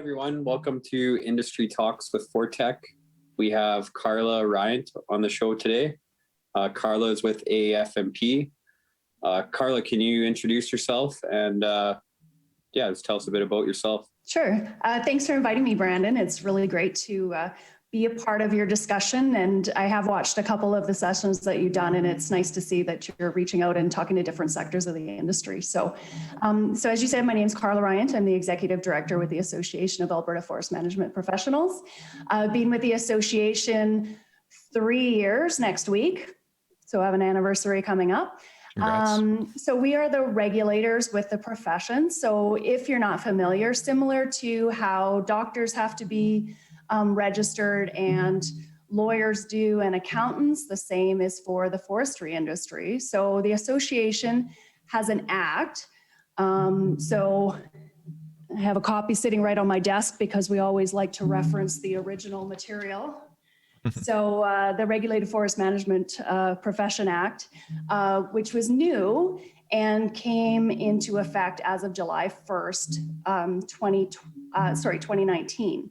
everyone. Welcome to Industry Talks with Forteck. We have Carla Rhyant on the show today. Carla is with AAFMP. Carla, can you introduce yourself and just tell us a bit about yourself? Sure. Thanks for inviting me, Brandon. It's really great to be a part of your discussion. And I have watched a couple of the sessions that you've done, and it's nice to see that you're reaching out and talking to different sectors of the industry. So as you said, my name is Carla Rhyant. I'm the Executive Director with the Association of Alberta Forest Management Professionals. I've been with the association 3 years next week, so I have an anniversary coming up. So we are the regulators with the profession. So if you're not familiar, similar to how doctors have to be registered and lawyers do and accountants, the same is for the forestry industry. So the association has an act. So I have a copy sitting right on my desk because we always like to reference the original material. So the Regulated Forest Management Profession Act, which was new and came into effect as of July 1st, 2019.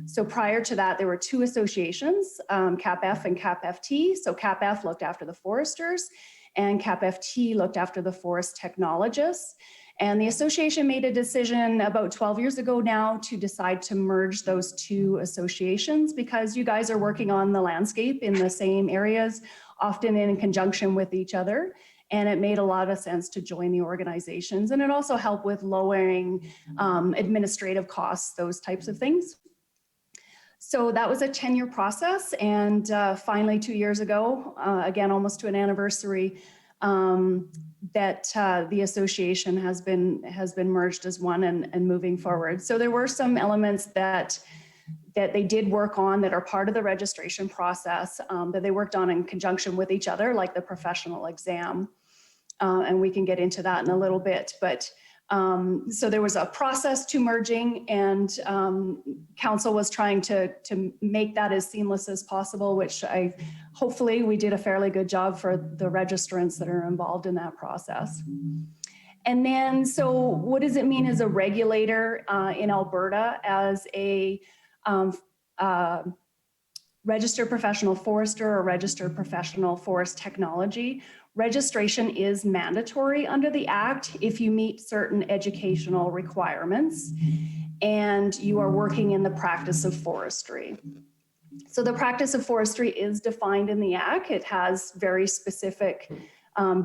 So prior to that, there were two associations, CAPF and CAPFT. So CAPF looked after the foresters and CAPFT looked after the Forest Technologists. And the association made a decision about 12 years ago now to decide to merge those two associations because you guys are working on the landscape in the same areas, often in conjunction with each other. And it made a lot of sense to join the organizations. And it also helped with lowering administrative costs, those types of things. So that was a 10-year process. And finally, 2 years ago, again, almost to an anniversary, that the association has been merged as one and moving forward. So there were some elements that they did work on that are part of the registration process that they worked on in conjunction with each other, like the professional exam. And we can get into that in a little bit. But so there was a process to merging, and council was trying to make that as seamless as possible, which hopefully we did a fairly good job for the registrants that are involved in that process. And then, so what does it mean as a regulator in Alberta as a registered professional forester or registered professional forest technology? Registration is mandatory under the Act if you meet certain educational requirements and you are working in the practice of forestry. So the practice of forestry is defined in the Act. It has very specific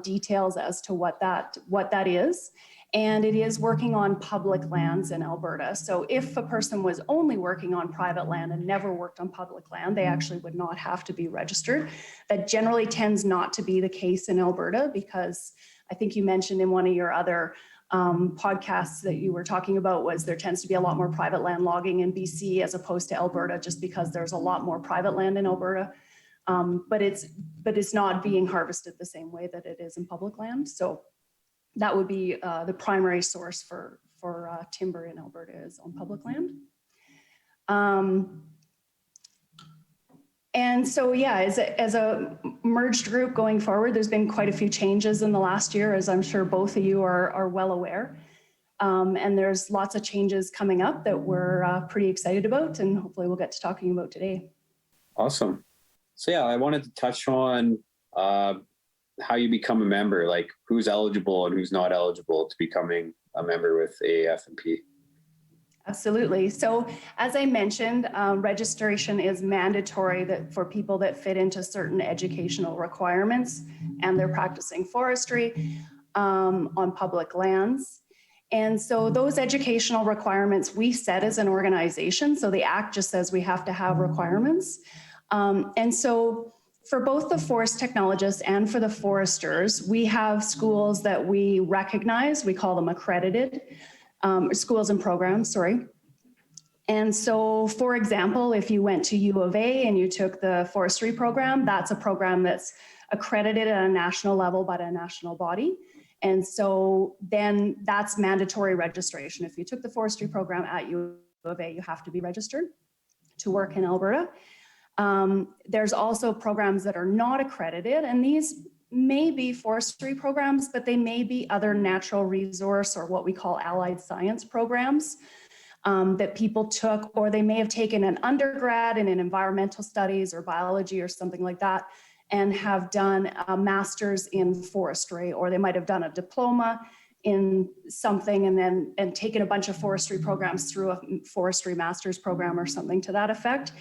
details as to what that is. And it is working on public lands in Alberta. So if a person was only working on private land and never worked on public land, they actually would not have to be registered. That generally tends not to be the case in Alberta because I think you mentioned in one of your other podcasts that you were talking about was there tends to be a lot more private land logging in BC as opposed to Alberta just because there's a lot more private land in Alberta. But it's not being harvested the same way that it is in public land. So that would be the primary source for timber in Alberta is on public land. And so, yeah, as a merged group going forward, there's been quite a few changes in the last year, as I'm sure both of you are well aware. And there's lots of changes coming up that we're pretty excited about, and hopefully we'll get to talking about today. Awesome. So, yeah, I wanted to touch on how you become a member, like who's eligible and who's not eligible to becoming a member with AAFMP. Absolutely. So as I mentioned, registration is mandatory for people that fit into certain educational requirements and they're practicing forestry on public lands. And so those educational requirements we set as an organization. So the Act just says we have to have requirements. And so for both the forest technologists and for the foresters, we have schools that we recognize. We call them accredited schools and programs, sorry. And so, for example, if you went to U of A and you took the forestry program, that's a program that's accredited at a national level by a national body. And so then that's mandatory registration. If you took the forestry program at U of A, you have to be registered to work in Alberta. There's also programs that are not accredited, and these may be forestry programs, but they may be other natural resource or what we call allied science programs. that people took, or they may have taken an undergrad in an environmental studies or biology or something like that, and have done a master's in forestry, or they might have done a diploma in something and taken a bunch of forestry programs through a forestry master's program or something to that effect.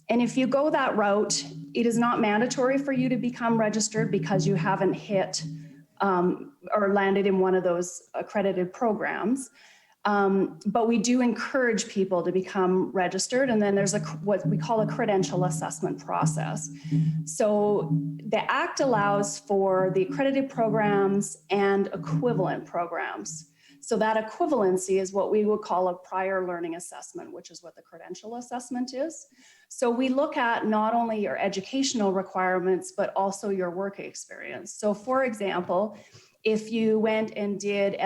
And if you go that route, it is not mandatory for you to become registered because you haven't hit or landed in one of those accredited programs. But we do encourage people to become registered, and then there's what we call a credential assessment process. So the Act allows for the accredited programs and equivalent programs. So that equivalency is what we would call a prior learning assessment, which is what the credential assessment is. So we look at not only your educational requirements, but also your work experience. So for example, if you went and did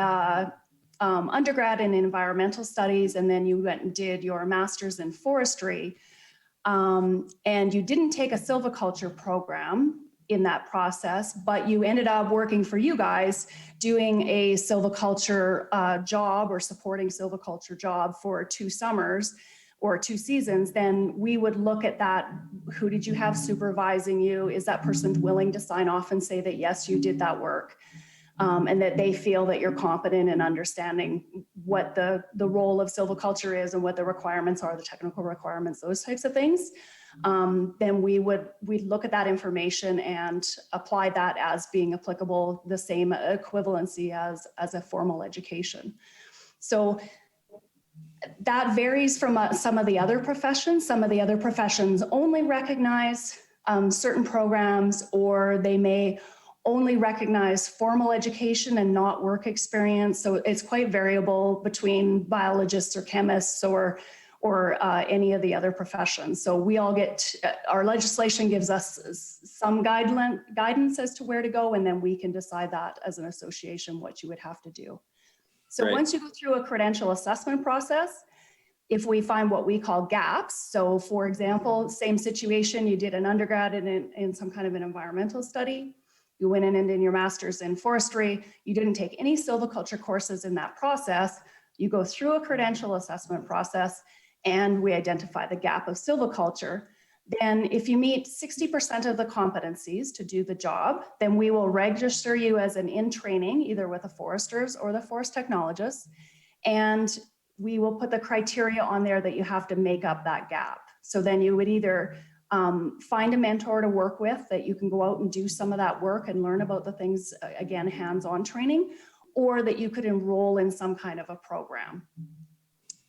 undergrad in environmental studies, and then you went and did your master's in forestry, and you didn't take a silviculture program in that process, but you ended up working for you guys doing a silviculture job or supporting silviculture job for 2 summers or 2 seasons, then we would look at that. Who did you have supervising you? Is that person willing to sign off and say that, yes, you did that work? And that they feel that you're competent in understanding what the role of silviculture is and what the requirements are, the technical requirements, those types of things. Then we'd look at that information and apply that as being applicable, the same equivalency as a formal education. So that varies from some of the other professions. Some of the other professions only recognize certain programs, or they may only recognize formal education and not work experience. So it's quite variable between biologists or chemists or any of the other professions. So we all get, our legislation gives us some guidance as to where to go, and then we can decide that as an association what you would have to do. So Right. Once you go through a credential assessment process, if we find what we call gaps, so for example, same situation, you did an undergrad in some kind of an environmental study, you went in and did your master's in forestry, you didn't take any silviculture courses in that process, you go through a credential assessment process, and we identify the gap of silviculture. Then if you meet 60% of the competencies to do the job, then we will register you as an in training, either with the foresters or the forest technologists. And we will put the criteria on there that you have to make up that gap. So then you would either find a mentor to work with that you can go out and do some of that work and learn about the things, again, hands-on training, or that you could enroll in some kind of a program.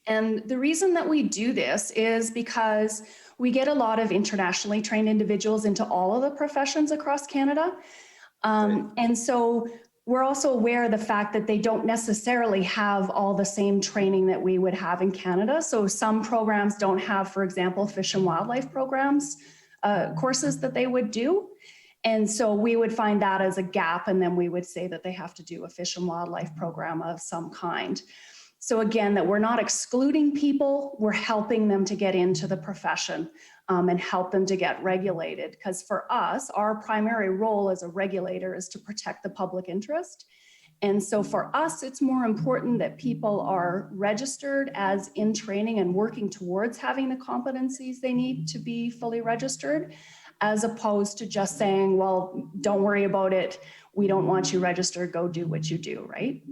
And the reason that we do this is because we get a lot of internationally trained individuals into all of the professions across Canada. And so we're also aware of the fact that they don't necessarily have all the same training that we would have in Canada. So some programs don't have, for example, fish and wildlife programs, courses that they would do. And so we would find that as a gap, and then we would say that they have to do a fish and wildlife program of some kind. So again, that we're not excluding people, we're helping them to get into the profession and help them to get regulated. Because for us, our primary role as a regulator is to protect the public interest. And so for us, it's more important that people are registered as in training and working towards having the competencies they need to be fully registered, as opposed to just saying, well, don't worry about it, we don't want you registered, go do what you do, right?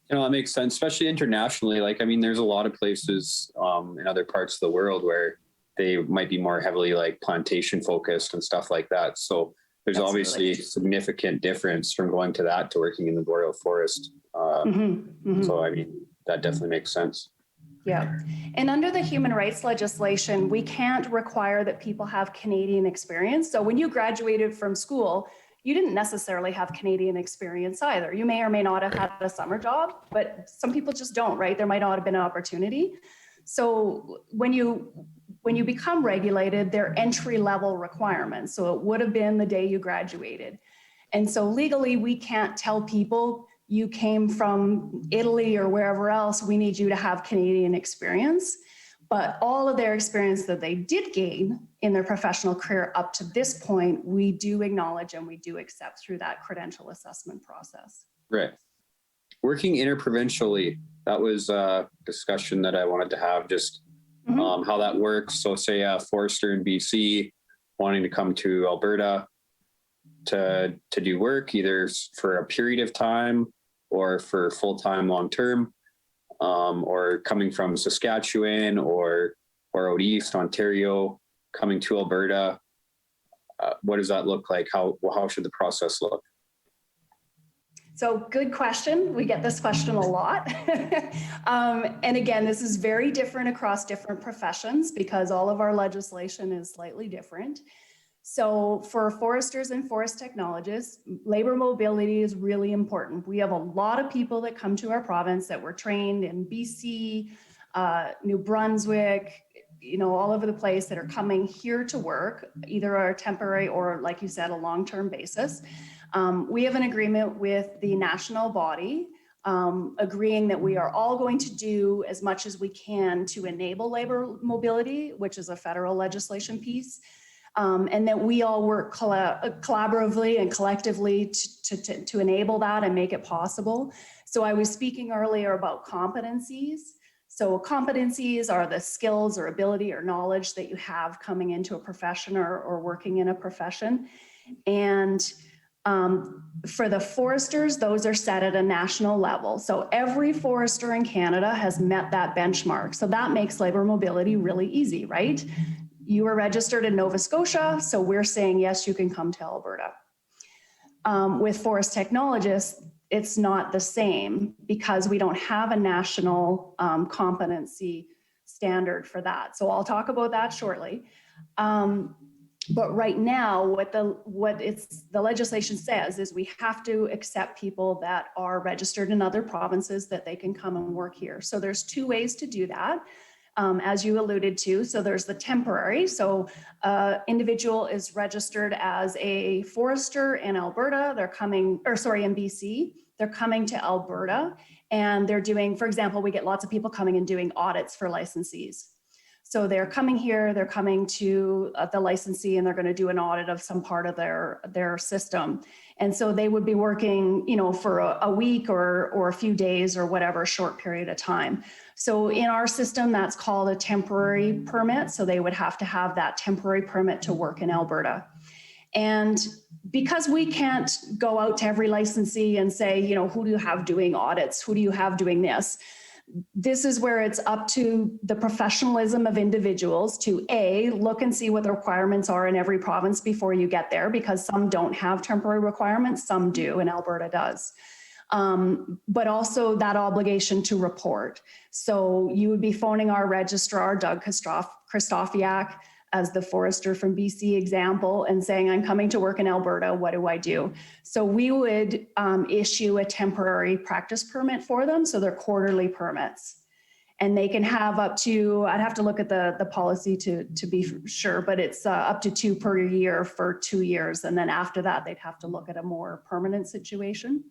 You know, that makes sense, especially internationally. Like, I mean, there's a lot of places in other parts of the world where they might be more heavily like plantation focused and stuff like that. So there's Absolutely. Obviously a significant difference from going to that to working in the boreal forest. So, I mean, that definitely makes sense. Yeah. And under the human rights legislation, we can't require that people have Canadian experience. So when you graduated from school, you didn't necessarily have Canadian experience either. You may or may not have had a summer job, but some people just don't, right? There might not have been an opportunity. So when you become regulated, they're entry-level requirements. So it would have been the day you graduated. And so legally, we can't tell people you came from Italy or wherever else, we need you to have Canadian experience. But all of their experience that they did gain in their professional career up to this point, we do acknowledge and we do accept through that credential assessment process. Right. Working interprovincially, that was a discussion that I wanted to have, just how that works. So say a forester in BC wanting to come to Alberta to do work, either for a period of time or for full-time long-term, or coming from Saskatchewan or out east, Ontario, coming to Alberta. What does that look like? How should the process look? So good question. We get this question a lot. And again, this is very different across different professions because all of our legislation is slightly different. So for foresters and forest technologists, labor mobility is really important. We have a lot of people that come to our province that were trained in BC, New Brunswick, all over the place, that are coming here to work, either a temporary or, like you said, a long-term basis. We have an agreement with the national body agreeing that we are all going to do as much as we can to enable labor mobility, which is a federal legislation piece, and that we all work collaboratively and collectively to enable that and make it possible. So I was speaking earlier about competencies. So competencies are the skills or ability or knowledge that you have coming into a profession or working in a profession. And for the foresters, those are set at a national level. So every forester in Canada has met that benchmark. So that makes labor mobility really easy, right? You are registered in Nova Scotia, so we're saying, yes, you can come to Alberta. With Forest Technologists, it's not the same because we don't have a national competency standard for that. So I'll talk about that shortly. But right now, what the legislation says is we have to accept people that are registered in other provinces that they can come and work here. So there's two ways to do that, as you alluded to. So there's the temporary. So individual is registered as a forester in Alberta. They're coming, or sorry, in BC. They're coming to Alberta and they're doing, for example, we get lots of people coming and doing audits for licensees. So they're coming here, they're coming to the licensee and they're going to do an audit of some part of their system. And so they would be working, for a week or a few days or whatever, short period of time. So in our system, that's called a temporary permit. So they would have to have that temporary permit to work in Alberta. And because we can't go out to every licensee and say, who do you have doing audits? Who do you have doing this? This is where it's up to the professionalism of individuals to look and see what the requirements are in every province before you get there, because some don't have temporary requirements, some do, and Alberta does. But also that obligation to report. So you would be phoning our registrar, Doug Christofiak, as the forester from BC example, and saying, I'm coming to work in Alberta, what do I do? So we would issue a temporary practice permit for them. So they're quarterly permits. And they can have up to, I'd have to look at the policy to be sure, but it's up to 2 per year for 2 years. And then after that, they'd have to look at a more permanent situation.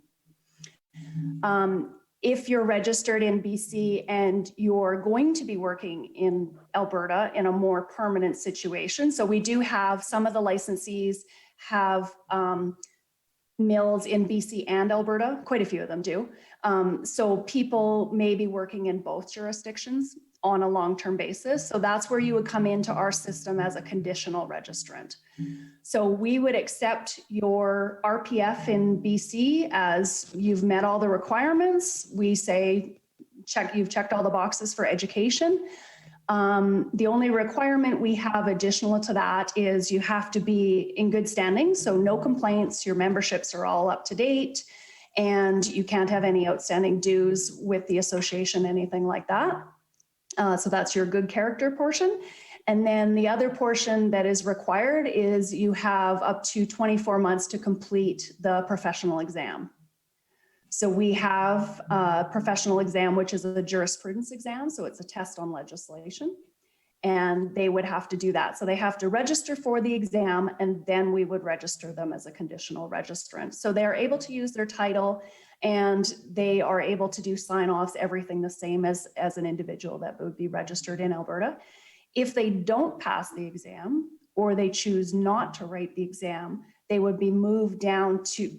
If you're registered in BC and you're going to be working in Alberta in a more permanent situation, so we do have some of the licensees have mills in BC and Alberta, quite a few of them do. So people may be working in both jurisdictions on a long-term basis. So that's where you would come into our system as a conditional registrant. So we would accept your RPF in BC as you've met all the requirements. We say, you've checked all the boxes for education. The only requirement we have additional to that is you have to be in good standing. So no complaints, your memberships are all up to date, and you can't have any outstanding dues with the association, anything like that. So that's your good character portion. And then the other portion that is required is you have up to 24 months to complete the professional exam. So we have a professional exam, which is a jurisprudence exam. So it's a test on legislation, and they would have to do that. So they have to register for the exam, and then we would register them as a conditional registrant. So they're able to use their title, and they are able to do sign-offs, everything the same as an individual that would be registered in Alberta. If they don't pass the exam, or they choose not to write the exam, they would be moved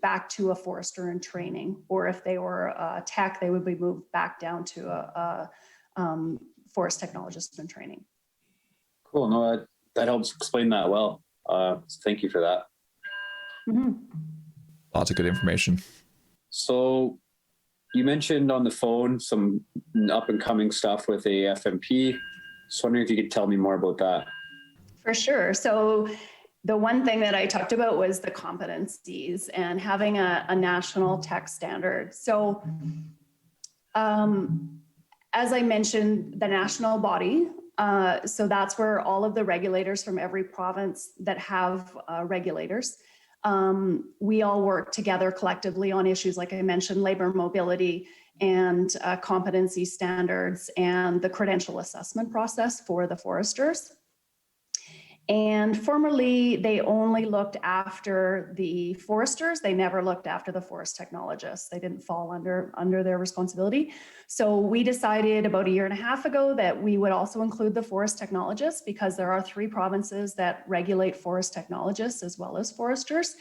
back to a forester in training, or if they were a tech, they would be moved back down to a forest technologist in training. Cool. No, that helps explain that well. So thank you for that. Mm-hmm. Lots of good information. So you mentioned on the phone some up and coming stuff with AAFMP. Just wondering if you could tell me more about that. For sure. So the one thing that I talked about was the competencies and having a national tech standard. So as I mentioned, the national body, so that's where all of the regulators from every province that have regulators, we all work together collectively on issues like I mentioned, labor mobility and competency standards and the credential assessment process for the foresters. And formerly, they only looked after the foresters. They never looked after the forest technologists. They didn't fall under their responsibility. So we decided about a year and a half ago that we would also include the forest technologists, because there are 3 provinces that regulate forest technologists as well as foresters.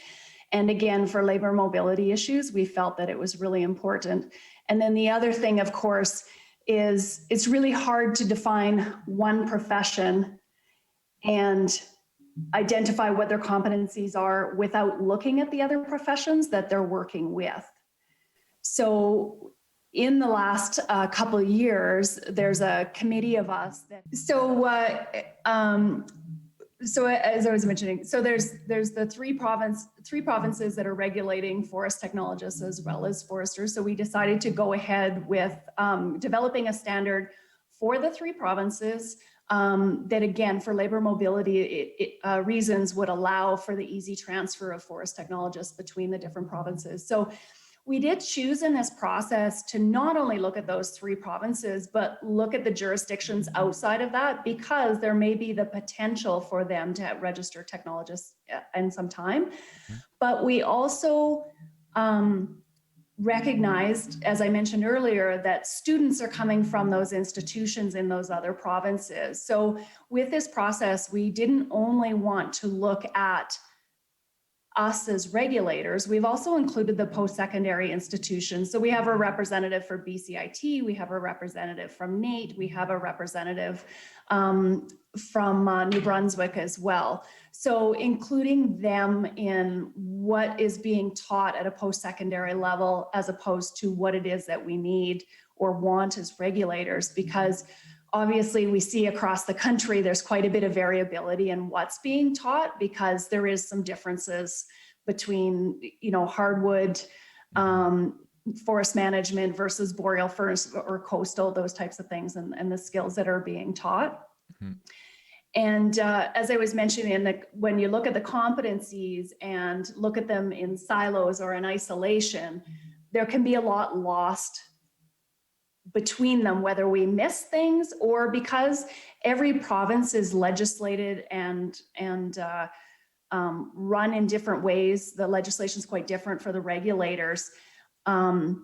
And again, for labor mobility issues, we felt that it was really important. And then the other thing, of course, is it's really hard to define one profession and identify what their competencies are without looking at the other professions that they're working with. So in the last couple of years, there's a committee of us that, so as I was mentioning, so there's the three provinces that are regulating forest technologists as well as foresters. So we decided to go ahead with developing a standard for the 3 provinces that, again, for labor mobility reasons would allow for the easy transfer of forest technologists between the different provinces. So we did choose in this process to not only look at those 3 provinces, but look at the jurisdictions outside of that, because there may be the potential for them to register technologists in some time. But we also recognized, as I mentioned earlier, that students are coming from those institutions in those other provinces. So with this process, we didn't only want to look at us as regulators, we've also included the post-secondary institutions. So we have a representative for BCIT, we have a representative from NAIT, we have a representative from New Brunswick as well. So including them in what is being taught at a post-secondary level, as opposed to what it is that we need or want as regulators, because obviously we see across the country there's quite a bit of variability in what's being taught, because there is some differences between, you know, hardwood forest management versus boreal forest or coastal, those types of things, and the skills that are being taught. And as I was mentioning, when you look at the competencies and look at them in silos or in isolation, there can be a lot lost between them, whether we miss things or because every province is legislated and run in different ways. The legislation is quite different for the regulators. So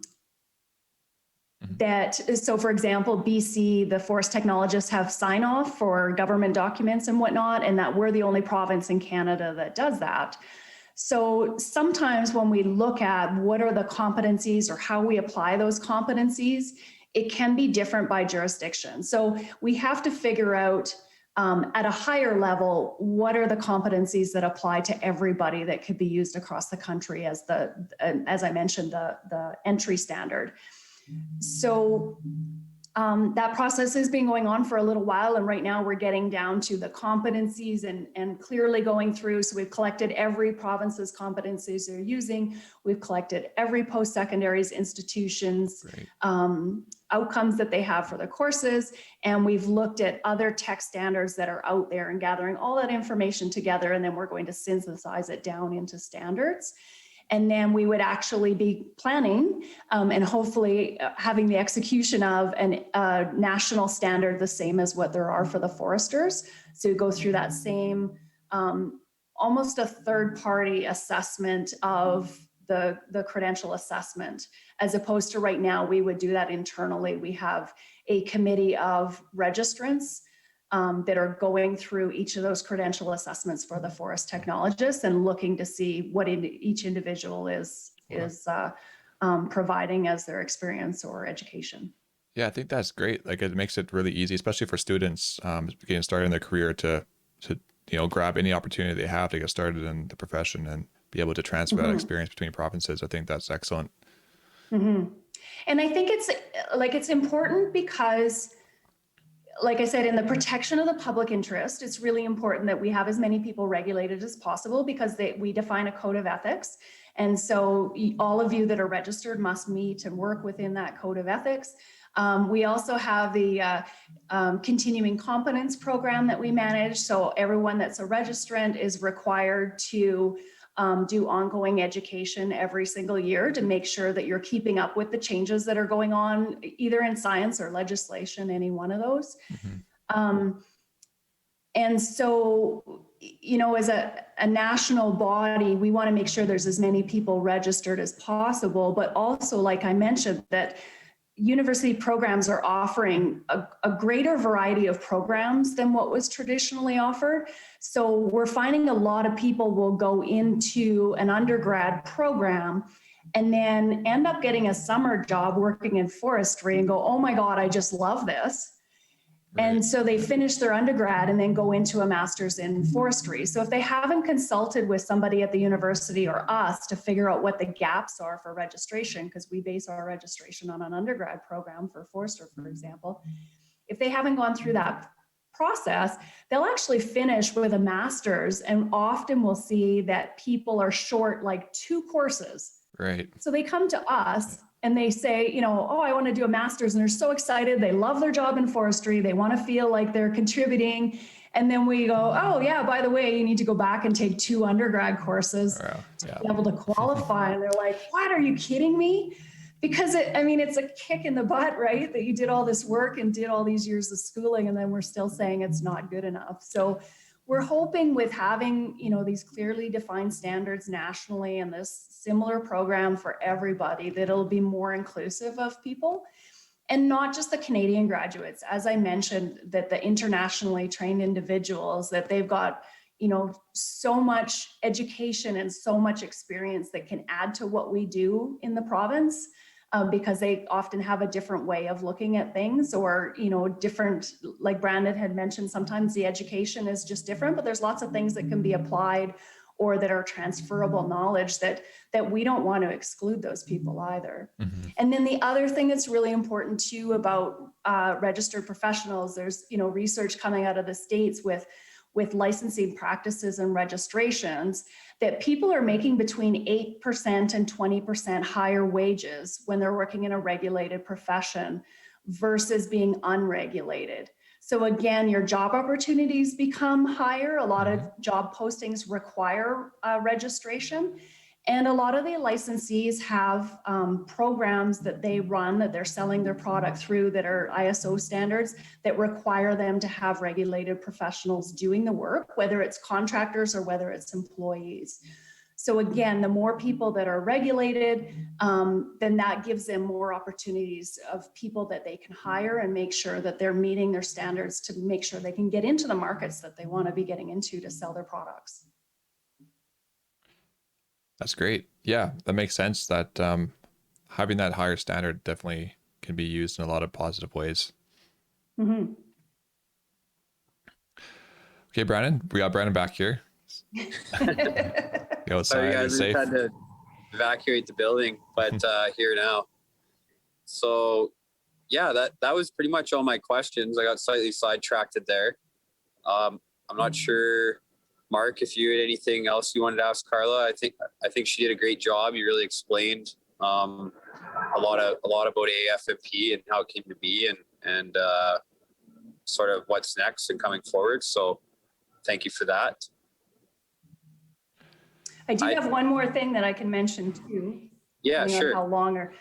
for example, BC, the forest technologists have sign off for government documents and whatnot, and that we're the only province in Canada that does that. So sometimes when we look at what are the competencies or how we apply those competencies, it can be different by jurisdiction. So we have to figure out at a higher level, what are the competencies that apply to everybody that could be used across the country as as I mentioned, the entry standard. So that process has been going on for a little while, and right now we're getting down to the competencies and clearly going through. So we've collected every province's competencies they're using. We've collected every post-secondary's institutions, outcomes that they have for the courses, and we've looked at other tech standards that are out there and gathering all that information together, and then we're going to synthesize it down into standards. And then we would actually be planning and hopefully having the execution of a national standard, the same as what there are for the foresters. So go through that same, almost a third-party assessment of the credential assessment, as opposed to right now, we would do that internally. We have a committee of registrants that are going through each of those credential assessments for the forest technologists and looking to see what each individual is providing as their experience or education. Yeah, I think that's great. Like it makes it really easy, especially for students getting started in their career to grab any opportunity they have to get started in the profession and be able to transfer that experience between provinces. I think that's excellent. And I think it's important because, like I said, in the protection of the public interest, it's really important that we have as many people regulated as possible because we define a code of ethics. And so all of you that are registered must meet and work within that code of ethics. We also have the continuing competence program that we manage. So everyone that's a registrant is required to do ongoing education every single year to make sure that you're keeping up with the changes that are going on, either in science or legislation, any one of those. And so, as a national body, we want to make sure there's as many people registered as possible, but also, like I mentioned, that university programs are offering a greater variety of programs than what was traditionally offered. So we're finding a lot of people will go into an undergrad program and then end up getting a summer job working in forestry and go, oh my God, I just love this. Right. And so they finish their undergrad and then go into a master's in forestry. So if they haven't consulted with somebody at the university or us to figure out what the gaps are for registration, because we base our registration on an undergrad program for forester, for example, if they haven't gone through that process, they'll actually finish with a master's, and often we'll see that people are short like 2 courses. Right. So they come to us and they say, oh, I want to do a master's, and they're so excited. They love their job in forestry. They want to feel like they're contributing. And then we go, oh yeah, by the way, you need to go back and take 2 undergrad courses to be able to qualify. And they're like, what, are you kidding me? Because it's a kick in the butt, right? That you did all this work and did all these years of schooling, and then we're still saying it's not good enough. So we're hoping with having, these clearly defined standards nationally and this similar program for everybody, that it'll be more inclusive of people, and not just the Canadian graduates. As I mentioned, that the internationally trained individuals, that they've got, so much education and so much experience that can add to what we do in the province. Because they often have a different way of looking at things, or, different, like Brandon had mentioned, sometimes the education is just different, but there's lots of things that can be applied or that are transferable knowledge that we don't want to exclude those people either. And then the other thing that's really important too about registered professionals, there's, research coming out of the States with licensing practices and registrations, that people are making between 8% and 20% higher wages when they're working in a regulated profession versus being unregulated. So again, your job opportunities become higher. A lot of job postings require registration. And a lot of the licensees have programs that they run, that they're selling their product through, that are ISO standards, that require them to have regulated professionals doing the work, whether it's contractors or whether it's employees. So again, the more people that are regulated, then that gives them more opportunities of people that they can hire and make sure that they're meeting their standards to make sure they can get into the markets that they want to be getting into to sell their products. That's great. Yeah, that makes sense. That having that higher standard definitely can be used in a lot of positive ways. Okay, Brandon, we got Brandon back here. Go outside. Sorry, guys, we had to evacuate the building, but here now. So, yeah, that was pretty much all my questions. I got slightly sidetracked there. I'm not sure, Mark, if you had anything else you wanted to ask Carla. I think she did a great job. You really explained a lot about AAFMP and how it came to be, and sort of what's next and coming forward. So thank you for that. I do have one more thing that I can mention too. Yeah, depending on sure. how long or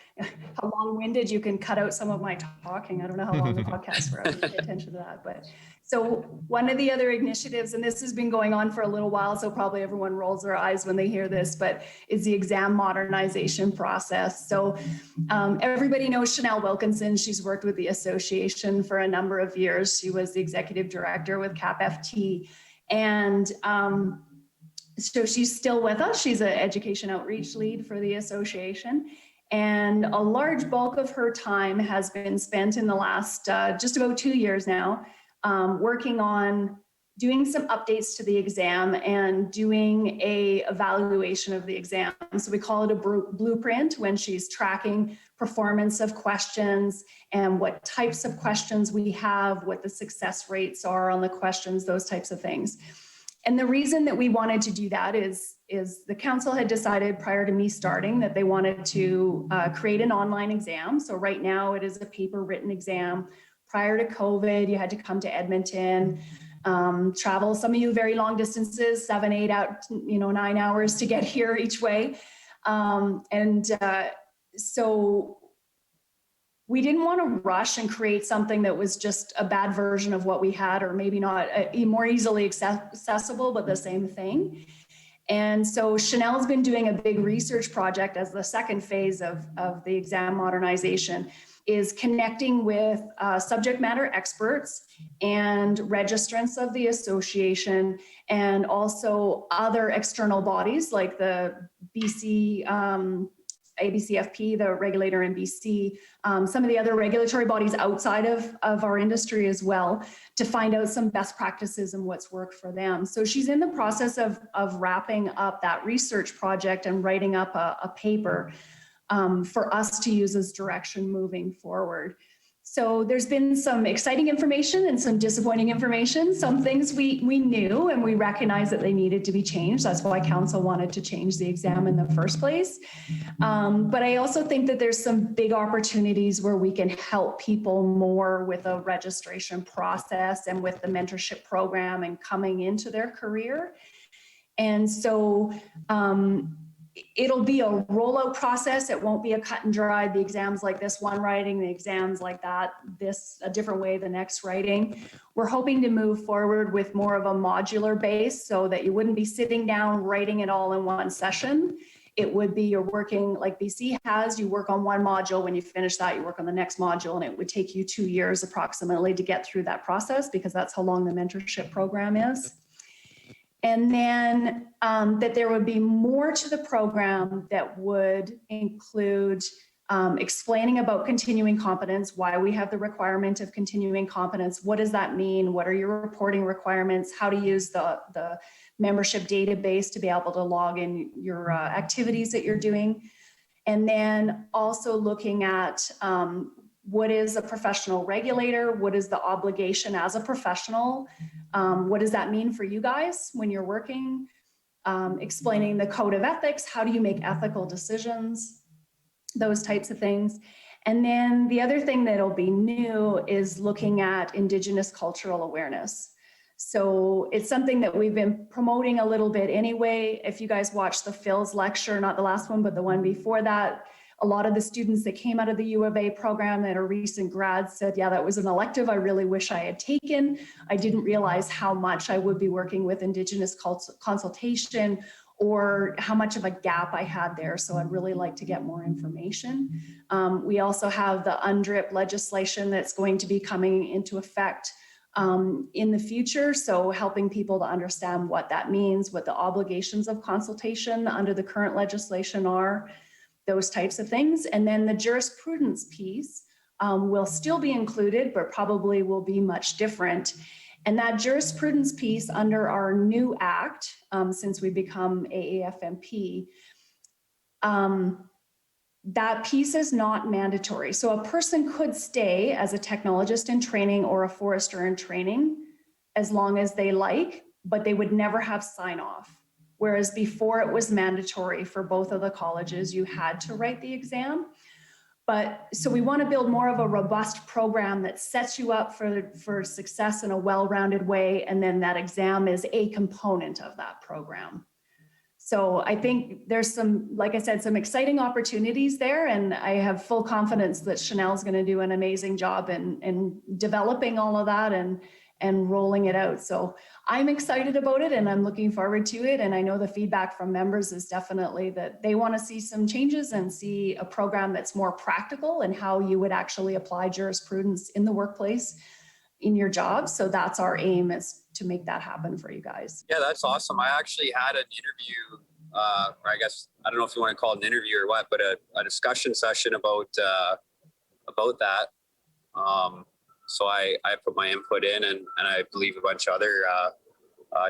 how long-winded you can cut out some of my talking. I don't know how long the podcast were. I would pay attention to that. But so one of the other initiatives, and this has been going on for a little while, so probably everyone rolls their eyes when they hear this, but is the exam modernization process. So everybody knows Chanel Wilkinson. She's worked with the association for a number of years. She was the executive director with CAPFT. And so she's still with us. She's an education outreach lead for the association. And a large bulk of her time has been spent in the last just about 2 years now, working on doing some updates to the exam and doing a evaluation of the exam. So we call it a blueprint, when she's tracking performance of questions and what types of questions we have, what the success rates are on the questions, those types of things. And the reason that we wanted to do that is the council had decided prior to me starting that they wanted to create an online exam. So right now it is a paper written exam. Prior to COVID, you had to come to Edmonton, travel, some of you very long distances, 7, 8 out, 9 hours to get here each way. So we didn't want to rush and create something that was just a bad version of what we had, or maybe not more easily accessible, but the same thing. And so Chanel's been doing a big research project as the second phase of the exam modernization, is connecting with subject matter experts and registrants of the association, and also other external bodies like the BC ABCFP, the regulator in BC, some of the other regulatory bodies outside of our industry as well, to find out some best practices and what's worked for them. So she's in the process of wrapping up that research project and writing up a paper for us to use as direction moving forward. So there's been some exciting information and some disappointing information. Some things we knew and we recognized that they needed to be changed. That's why council wanted to change the exam in the first place. But I also think that there's some big opportunities where we can help people more with a registration process and with the mentorship program and coming into their career. And so it'll be a rollout process. It won't be a cut and dry, the exams like this one writing, the exams like that, this a different way, the next writing. We're hoping to move forward with more of a modular base so that you wouldn't be sitting down writing it all in one session. It would be you're working like BC has, you work on one module. When you finish that, you work on the next module, and it would take you 2 years approximately to get through that process, because that's how long the mentorship program is. And then that there would be more to the program that would include explaining about continuing competence, why we have the requirement of continuing competence, what does that mean, what are your reporting requirements, how to use the membership database to be able to log in your activities that you're doing. And then also looking at what is a professional regulator? What is the obligation as a professional? What does that mean for you guys when you're working? Explaining the code of ethics. How do you make ethical decisions? Those types of things. And then the other thing that'll be new is looking at Indigenous cultural awareness. So it's something that we've been promoting a little bit anyway. If you guys watched the Phil's lecture, not the last one, but the one before that, a lot of the students that came out of the U of A program that are recent grads said, yeah, that was an elective I really wish I had taken. I didn't realize how much I would be working with Indigenous consultation, or how much of a gap I had there. So I'd really like to get more information. We also have the UNDRIP legislation that's going to be coming into effect in the future. So helping people to understand what that means, what the obligations of consultation under the current legislation are, those types of things. And then the jurisprudence piece will still be included, but probably will be much different. And that jurisprudence piece under our new act, since we become AAFMP, that piece is not mandatory. So a person could stay as a technologist in training or a forester in training as long as they like, but they would never have sign off. Whereas before it was mandatory for both of the colleges, you had to write the exam. But so we want to build more of a robust program that sets you up for success in a well-rounded way. And then that exam is a component of that program. So I think there's some, like I said, some exciting opportunities there. And I have full confidence that Chanel's going to do an amazing job in developing all of that and rolling it out. So I'm excited about it and I'm looking forward to it. And I know the feedback from members is definitely that they want to see some changes and see a program that's more practical and how you would actually apply jurisprudence in the workplace in your job. So that's our aim, is to make that happen for you guys. Yeah, that's awesome. I actually had an interview, or I guess, I don't know if you want to call it an interview or what, but a discussion session about that. So I put my input in, and I believe a bunch of other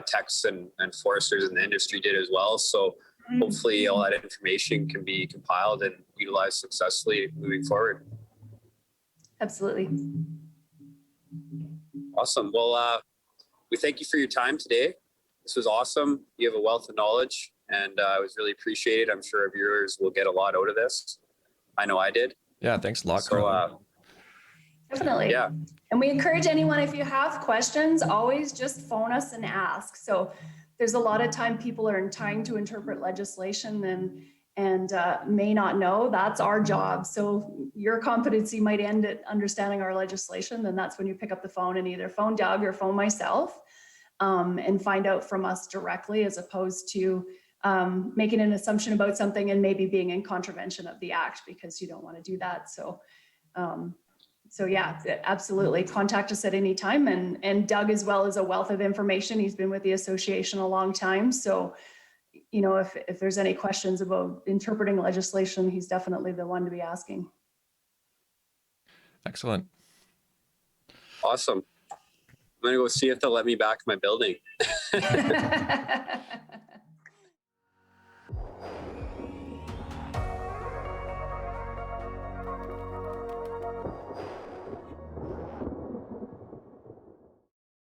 techs and foresters in the industry did as well. So hopefully all that information can be compiled and utilized successfully moving forward. Absolutely. Awesome. Well, we thank you for your time today. This was awesome. You have a wealth of knowledge, and it was really appreciated. I'm sure our viewers will get a lot out of this. I know I did. Yeah, thanks a lot, So, Carla. Definitely. Yeah. And we encourage anyone, if you have questions, always just phone us and ask. So there's a lot of time people are trying to interpret legislation and may not know. That's our job. So your competency might end at understanding our legislation. Then that's when you pick up the phone and either phone Doug or phone myself and find out from us directly, as opposed to making an assumption about something and maybe being in contravention of the act, because you don't want to do that. So yeah, absolutely. Contact us at any time. And Doug as well is a wealth of information. He's been with the association a long time. So, you know, if there's any questions about interpreting legislation, he's definitely the one to be asking. Excellent. Awesome. I'm going to go see if they'll let me back in my building.